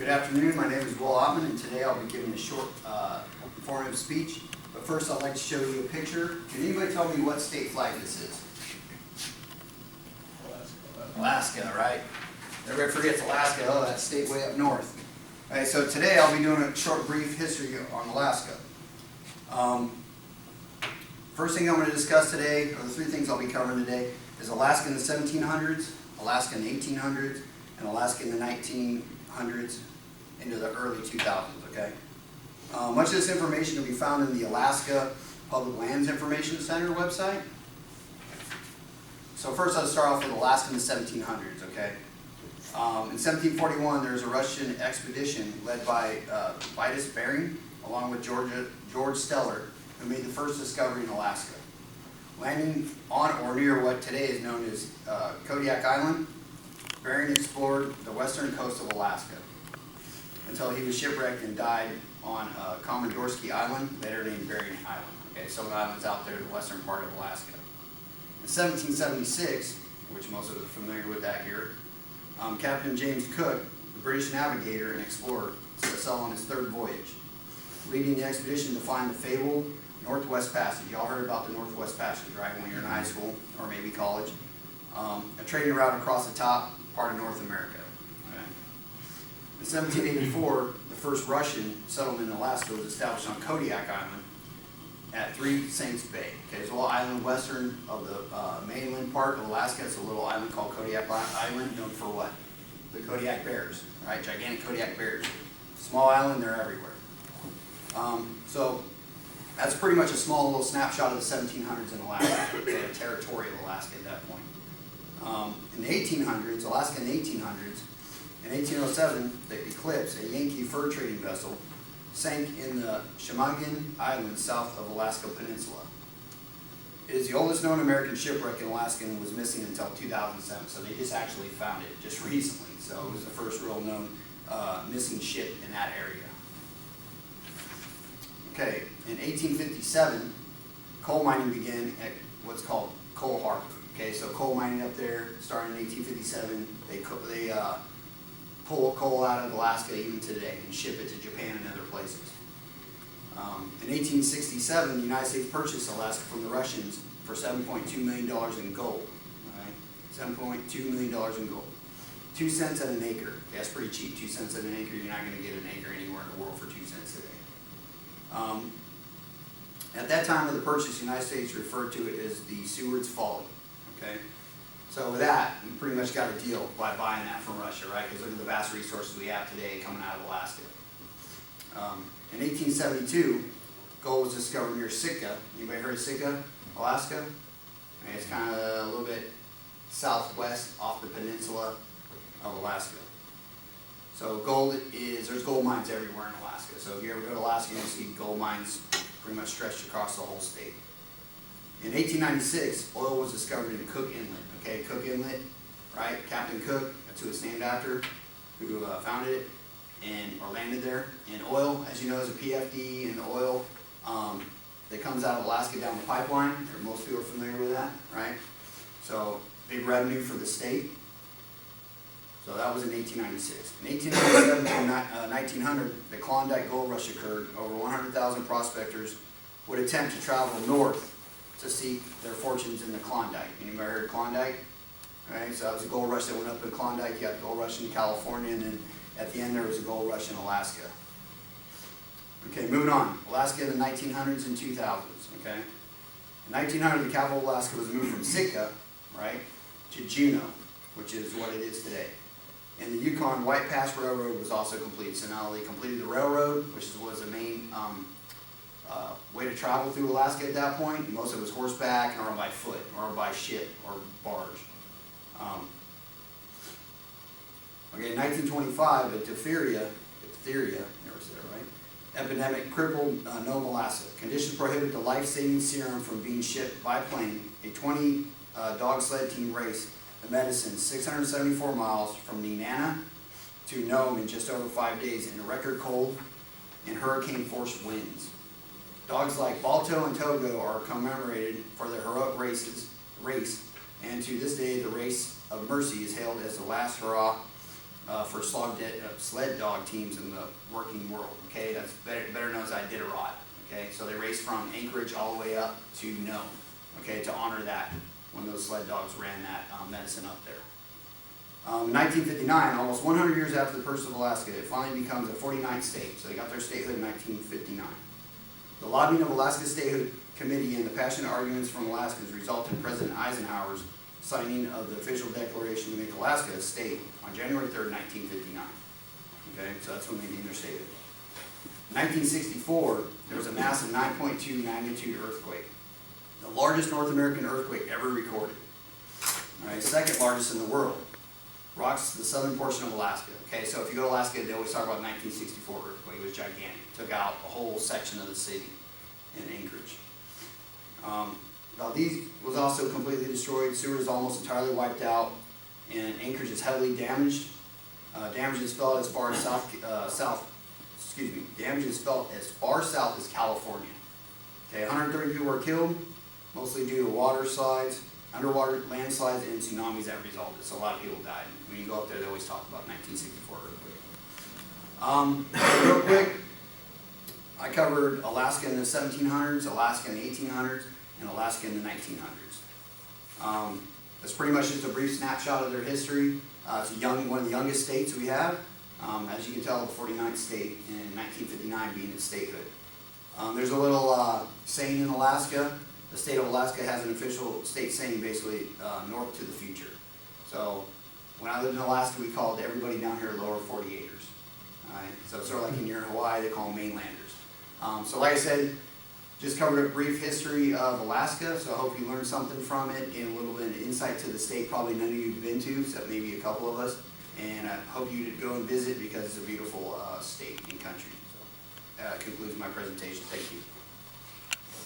Good afternoon, my name is Will Ottman, and today I'll be giving a short informative speech. But first I'd like to show you a picture. Can anybody tell me what state flag this is? Alaska, right? Everybody forgets Alaska. Oh, that's state way up north. Okay, so today I'll be doing a short brief history on Alaska. First thing I'm going to discuss today, or the three things I'll be covering today, is Alaska in the 1700s, Alaska in the 1800s, and Alaska in the 1900s into the early 2000s, okay? Much of this information can be found in the Alaska Public Lands Information Center website. So first I'll start off with Alaska in the 1700s, okay? In 1741, there was a Russian expedition led by Vitus Bering, along with George Steller, who made the first discovery in Alaska. Landing on or near what today is known as Kodiak Island, Bering explored the western coast of Alaska until he was shipwrecked and died on Komodorsky Island, later named Bering Island. Okay, some islands out there in the western part of Alaska. In 1776, which most of us are familiar with that here, Captain James Cook, the British navigator and explorer, set sail on his third voyage, leading the expedition to find the fabled Northwest Passage. Y'all heard about the Northwest Passage, right, when you're in high school or maybe college. A trading route across the top part of North America. Okay. In 1784, the first Russian settlement in Alaska was established on Kodiak Island at Three Saints Bay. Okay, it's a little island western of the mainland part of Alaska. It's a little island called Kodiak Island, known for what? The Kodiak bears, right? Gigantic Kodiak bears. Small island, they're everywhere. So that's pretty much a small little snapshot of the 1700s in Alaska, okay, territorial Alaska at that point. In the 1800s, Alaska in the 1800s, in 1807, the Eclipse, a Yankee fur trading vessel, sank in the Chemagen Islands south of Alaska Peninsula. It is the oldest known American shipwreck in Alaska and was missing until 2007, so they just actually found it just recently. So it was the first real known missing ship in that area. Okay, in 1857, coal mining began at what's called Coal Harbor. Okay, so coal mining up there started in 1857. They pull coal out of Alaska even today and ship it to Japan and other places. In 1867, the United States purchased Alaska from the Russians for $7.2 million in gold. Right? $7.2 million in gold. 2 cents at an acre. Okay, that's pretty cheap. 2 cents at an acre. You're not going to get an acre anywhere in the world for 2 cents today. At that time of the purchase, the United States referred to it as the Seward's Folly. Okay, so with that, you pretty much got a deal by buying that from Russia, right? Because look at the vast resources we have today coming out of Alaska. In 1872, gold was discovered near Sitka. Anybody heard of Sitka, Alaska? I mean, it's kind of a little bit southwest off the peninsula of Alaska. So there's gold mines everywhere in Alaska. So if you ever go to Alaska, you'll see gold mines pretty much stretched across the whole state. In 1896, oil was discovered in Cook Inlet. Okay, Cook Inlet, right? Captain Cook, that's who it's named after, who founded it or landed there. And oil, as you know, is a PFD, and the oil that comes out of Alaska down the pipeline. Most people are familiar with that, right? So big revenue for the state. So that was in 1896. In 1897 to 1900, the Klondike Gold Rush occurred. Over 100,000 prospectors would attempt to travel north to seek their fortunes in the Klondike. Anybody heard of Klondike? Right, so that was a gold rush that went up in Klondike. You had the gold rush in California, and then at the end there was a gold rush in Alaska. Okay, moving on. Alaska in the 1900s and 2000s. Okay, in 1900, the capital of Alaska was moved from Sitka, right, to Juneau, which is what it is today. And the Yukon White Pass Railroad was also complete. So now they completed the railroad, which was the main way to travel through Alaska at that point. Most of it was horseback or by foot or by ship or barge. Okay, in 1925, a diphtheria, never said it right, epidemic crippled Nome, Alaska. Conditions prohibited the life-saving serum from being shipped by plane. A 20 dog sled team raced the medicine 674 miles from Nenana to Nome in just over 5 days in a record cold and hurricane-force winds. Dogs like Balto and Togo are commemorated for their heroic race, and to this day the race of mercy is hailed as the last hurrah for sled dog teams in the working world. Okay, that's better known as Iditarod. Okay, so they raced from Anchorage all the way up to Nome. Okay, to honor that when those sled dogs ran that medicine up there. In 1959, almost 100 years after the purchase of Alaska, it finally becomes a 49th state. So they got their statehood in 1959. The lobbying of Alaska's statehood committee and the passionate arguments from Alaskans resulted in President Eisenhower's signing of the official declaration to make Alaska a state on January 3rd, 1959. Okay, so that's when they named their statehood. In 1964, there was a massive 9.2 magnitude earthquake, the largest North American earthquake ever recorded. All right, second largest in the world. Rocks the southern portion of Alaska. Okay, so if you go to Alaska, they always talk about 1964 earthquake. It was gigantic. Took out a whole section of the city in Anchorage. Valdez was also completely destroyed. Seward is almost entirely wiped out, and Anchorage is heavily damaged. Damage is felt as far south. Damage is felt as far south as California. Okay, 130 people were killed, mostly due to water slides, underwater landslides, and tsunamis that resulted. So a lot of people died. When you go up there, they always talk about 1964 earthquake. Real quick, I covered Alaska in the 1700s, Alaska in the 1800s, and Alaska in the 1900s. That's pretty much just a brief snapshot of their history. It's one of the youngest states we have. As you can tell, the 49th state in 1959 being its statehood. There's a little saying in Alaska. The state of Alaska has an official state saying, basically, north to the future. So when I lived in Alaska, we called everybody down here lower 48ers. Alright? So it's sort of like when you're in Hawaii, they call them mainlanders. So like I said, just covered a brief history of Alaska, so I hope you learned something from it, and a little bit of insight to the state probably none of you have been to, except maybe a couple of us. And I hope you go and visit because it's a beautiful state and country. So that concludes my presentation. Thank you.